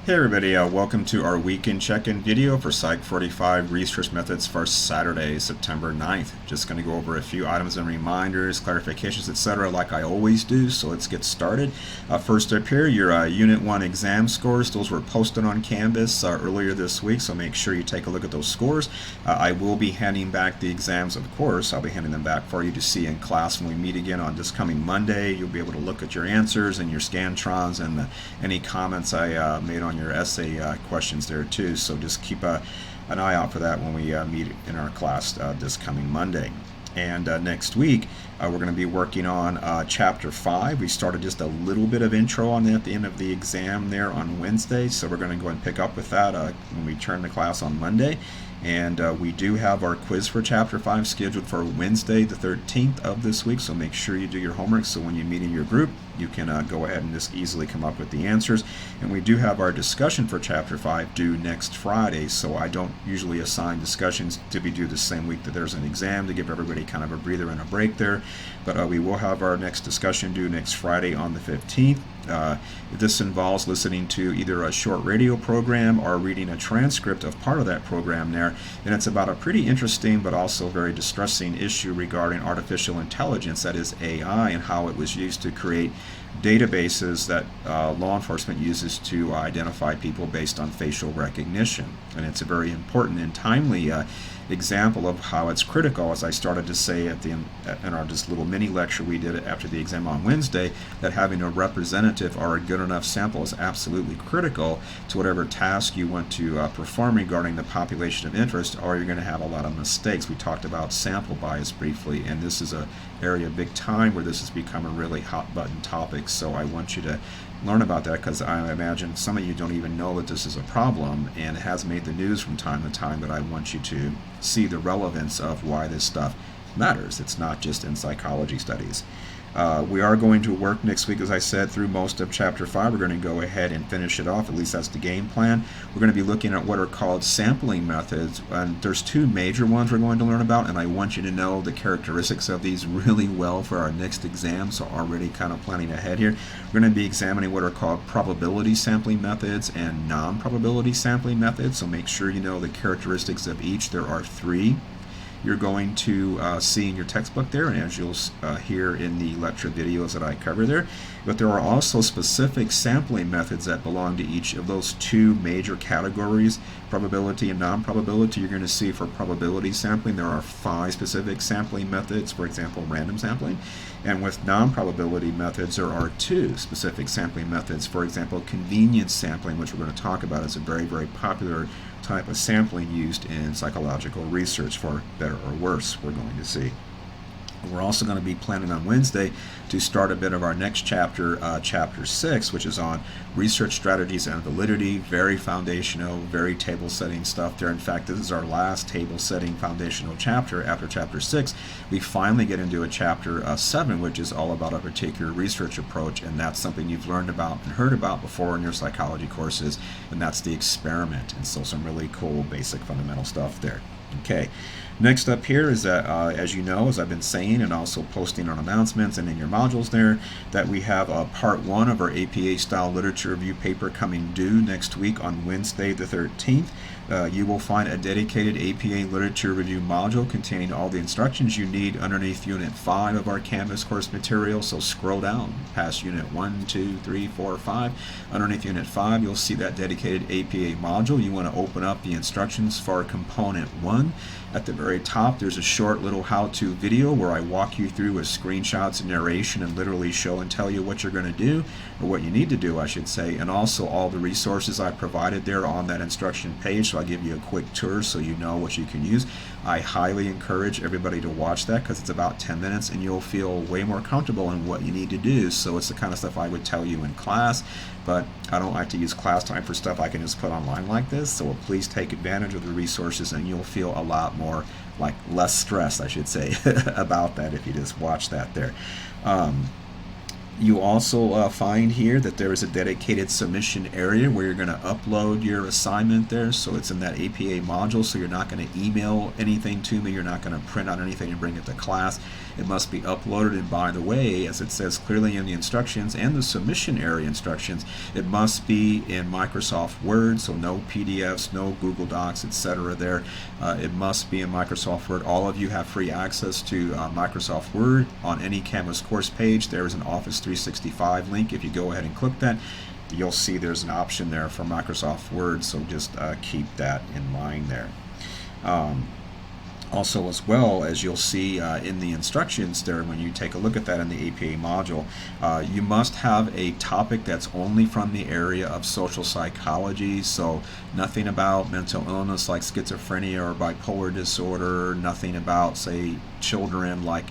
Hey everybody, welcome to our weekend check-in video for Psych 45 research methods for Saturday, September 9th. Just going to go over a few items and reminders, clarifications, etc. like I always do, so let's get started. First up here, your Unit 1 exam scores. Those were posted on Canvas earlier this week, so make sure you take a look at those scores. I will be handing back the exams, of course. I'll be handing them back for you to see in class when we meet again on this coming Monday. You'll be able to look at your answers and your Scantrons and any comments I made on your essay questions there too, so just keep an eye out for that when we meet in our class this coming Monday. And next week we're going to be working on chapter 5. We started just a little bit of intro on that at the end of the exam there on Wednesday, so we're going to go and pick up with that when we turn the class on Monday. And we do have our quiz for chapter 5 scheduled for Wednesday the 13th of this week, so make sure you do your homework so when you meet in your group you can go ahead and just easily come up with the answers. And we do have our discussion for chapter 5 due next Friday, so I don't usually assign discussions to be due the same week that there's an exam to give everybody kind of a breather and a break there. But we will have our next discussion due next Friday on the 15th. This involves listening to either a short radio program or reading a transcript of part of that program there, and it's about a pretty interesting but also very distressing issue regarding artificial intelligence, that is AI, and how it was used to create databases that law enforcement uses to identify people based on facial recognition. And it's a very important and timely example of how it's critical, as I started to say in our just little mini lecture we did after the exam on Wednesday, that having a representative or a good enough sample is absolutely critical to whatever task you want to perform regarding the population of interest, or you're going to have a lot of mistakes. We talked about sample bias briefly, and this is an area big time where this has become a really hot button topic, so I want you to learn about that, because I imagine some of you don't even know that this is a problem, and it has made the news from time to time, but I want you to see the relevance of why this stuff matters. It's not just in psychology studies. We are going to work next week, as I said, through most of chapter 5. We're going to go ahead and finish it off, at least that's the game plan. We're going to be looking at what are called sampling methods, and there's two major ones we're going to learn about, and I want you to know the characteristics of these really well for our next exam, so already kind of planning ahead here. We're going to be examining what are called probability sampling methods and non-probability sampling methods, so make sure you know the characteristics of each. There are three you're going to see in your textbook there, and as you'll hear in the lecture videos that I cover there. But there are also specific sampling methods that belong to each of those two major categories, probability and non-probability. You're going to see for probability sampling there are 5 specific sampling methods, for example random sampling, and with non-probability methods there are 2 specific sampling methods, for example convenience sampling, which we're going to talk about as a very, very popular type of sampling used in psychological research, for better or worse, we're going to see. We're also going to be planning on Wednesday to start a bit of our next chapter, chapter 6, which is on research strategies and validity. Very foundational, very table setting stuff there. In fact, this is our last table setting foundational chapter. After chapter 6, we finally get into a chapter 7, which is all about a particular research approach, and that's something you've learned about and heard about before in your psychology courses, and that's the experiment. And so some really cool basic fundamental stuff there. Okay, next up here is that, as you know, as I've been saying and also posting on announcements and in your modules there, that we have part 1 of our APA style literature review paper coming due next week on Wednesday the 13th. You will find a dedicated APA literature review module containing all the instructions you need underneath Unit 5 of our Canvas course material. So scroll down past Unit 1, 2, 3, 4, 5. Underneath Unit 5, you'll see that dedicated APA module. You want to open up the instructions for Component 1. At the very top, there's a short little how-to video where I walk you through with screenshots and narration and literally show and tell you what you're going to do, or what you need to do, I should say, and also all the resources I provided there on that instruction page. So I'll give you a quick tour so you know what you can use. I highly encourage everybody to watch that, because it's about 10 minutes and you'll feel way more comfortable in what you need to do. So it's the kind of stuff I would tell you in class, but I don't like to use class time for stuff I can just put online like this. So please take advantage of the resources and you'll feel a lot more, like less stressed, I should say, about that if you just watch that there. You also find here that there is a dedicated submission area where you're going to upload your assignment there. So it's in that APA module, so you're not going to email anything to me. You're not going to print out anything and bring it to class. It must be uploaded, and by the way, as it says clearly in the instructions and the submission area instructions, it must be in Microsoft Word, so no PDFs, no Google Docs, etc. there. It must be in Microsoft Word. All of you have free access to Microsoft Word. On any Canvas course page, there is an Office 365 link. If you go ahead and click that, you'll see there's an option there for Microsoft Word, so just keep that in mind there. Also, as well, as you'll see in the instructions there, when you take a look at that in the APA module, you must have a topic that's only from the area of social psychology, so nothing about mental illness like schizophrenia or bipolar disorder, nothing about, say, children like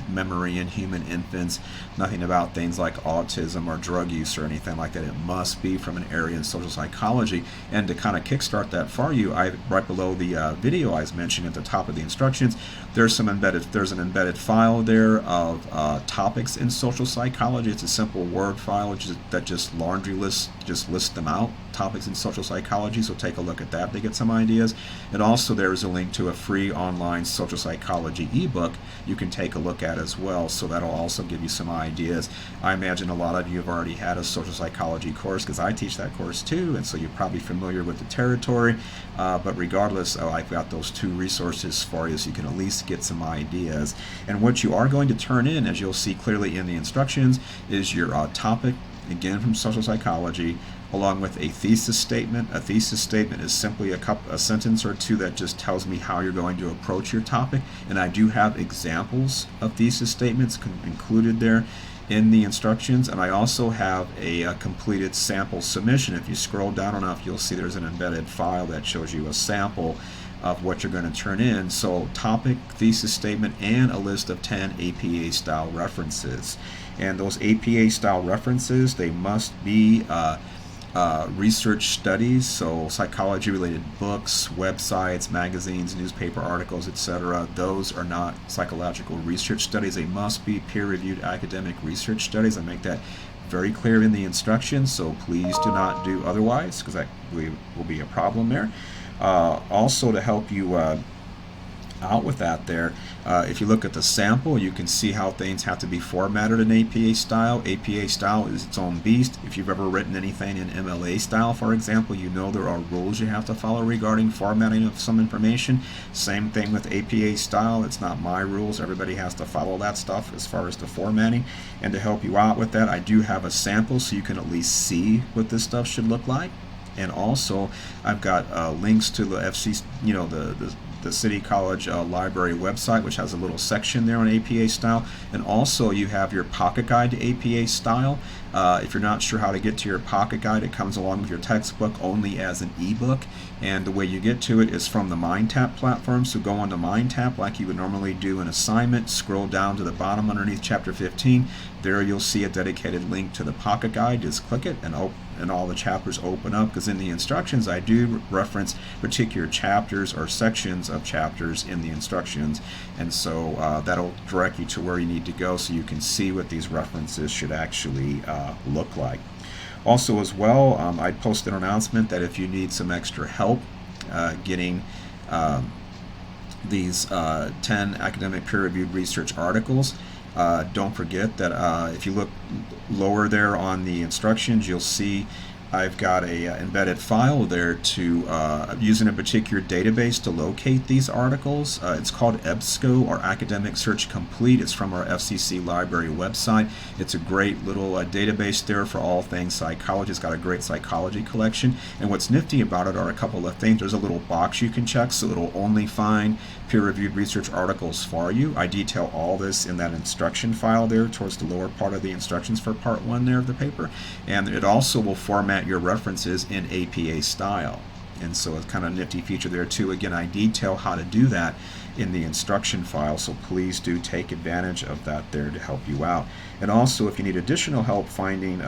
memory in human infants, nothing about things like autism or drug use or anything like that. It must be from an area in social psychology. And to kind of kickstart that for you, right below the video I was mentioning at the top of the instructions, there's an embedded file there of topics in social psychology. It's a simple Word file that just laundry lists them out, topics in social psychology, so take a look at that to get some ideas. And also there's a link to a free online social psychology ebook you can take a look at as well, so that'll also give you some ideas. I imagine a lot of you have already had a social psychology course, because I teach that course too, and so you're probably familiar with the territory, but regardless, I've got those two resources for you so you can at least get some ideas. And what you are going to turn in, as you'll see clearly in the instructions, is your topic, again from social psychology, along with a thesis statement. A thesis statement is simply a sentence or two that just tells me how you're going to approach your topic, and I do have examples of thesis statements included there in the instructions, and I also have a completed sample submission. If you scroll down enough, you'll see there's an embedded file that shows you a sample of what you're going to turn in. So topic, thesis statement, and a list of 10 APA style references. And those APA style references, they must be research studies, so psychology related books, websites, magazines, newspaper articles, etc. Those are not psychological research studies. They must be peer-reviewed academic research studies. I make that very clear in the instructions, so please do not do otherwise, because that will be a problem there. Also, to help you out with that there, if you look at the sample, you can see how things have to be formatted in APA style. APA style is its own beast. If you've ever written anything in MLA style, for example, you know there are rules you have to follow regarding formatting of some information. Same thing with APA style. It's not my rules. Everybody has to follow that stuff as far as the formatting. And to help you out with that, I do have a sample so you can at least see what this stuff should look like. And also, I've got links to the the City College Library website, which has a little section there on APA style. And also you have your pocket guide to APA style. If you're not sure how to get to your pocket guide, it comes along with your textbook only as an ebook. And the way you get to it is from the MindTap platform. So go on to MindTap like you would normally do an assignment, scroll down to the bottom underneath chapter 15. There you'll see a dedicated link to the pocket guide. Just click it and all the chapters open up, because in the instructions I do reference particular chapters or sections of chapters in the instructions, and so that'll direct you to where you need to go so you can see what these references should actually look like. Also as well, I posted an announcement that if you need some extra help getting these 10 academic peer-reviewed research articles, don't forget that if you look lower there on the instructions, you'll see I've got a embedded file there to using a particular database to locate these articles. It's called EBSCO, or Academic Search Complete. It's from our FCC library website. It's a great little database there for all things psychology. It's got a great psychology collection, and what's nifty about it are a couple of things. There's a little box you can check, so it'll only find peer-reviewed research articles for you. I detail all this in that instruction file there towards the lower part of the instructions for part 1 there of the paper, and it also will format your references in APA style. And so it's kind of a nifty feature there too. Again, I detail how to do that in the instruction file, so please do take advantage of that there to help you out. And also, if you need additional help finding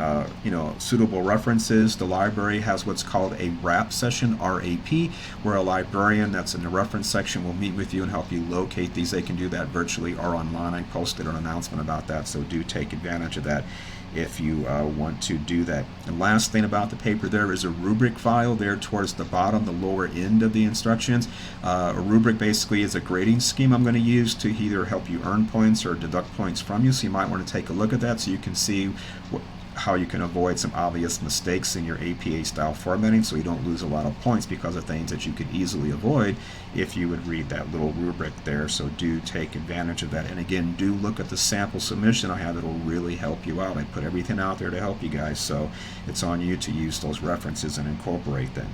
suitable references, the library has what's called a RAP session, RAP, where a librarian that's in the reference section will meet with you and help you locate these. They can do that virtually or online. I posted an announcement about that, so do take advantage of that if you want to do that. The last thing about the paper, there is a rubric file there towards the bottom, the lower end of the instructions. A rubric basically is a grading scheme I'm going to use to either help you earn points or deduct points from you, so you might want to take a look at that so you can see how you can avoid some obvious mistakes in your APA style formatting, so you don't lose a lot of points because of things that you could easily avoid if you would read that little rubric there. So do take advantage of that, and again, do look at the sample submission I have. It'll really help you out. I put everything out there to help you guys, so it's on you to use those references and incorporate them.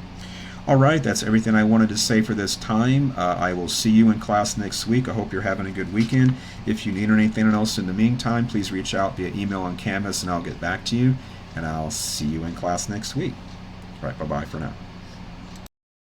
Alright, that's everything I wanted to say for this time. I will see you in class next week. I hope you're having a good weekend. If you need anything else in the meantime, please reach out via email on Canvas and I'll get back to you. And I'll see you in class next week. Alright, bye-bye for now.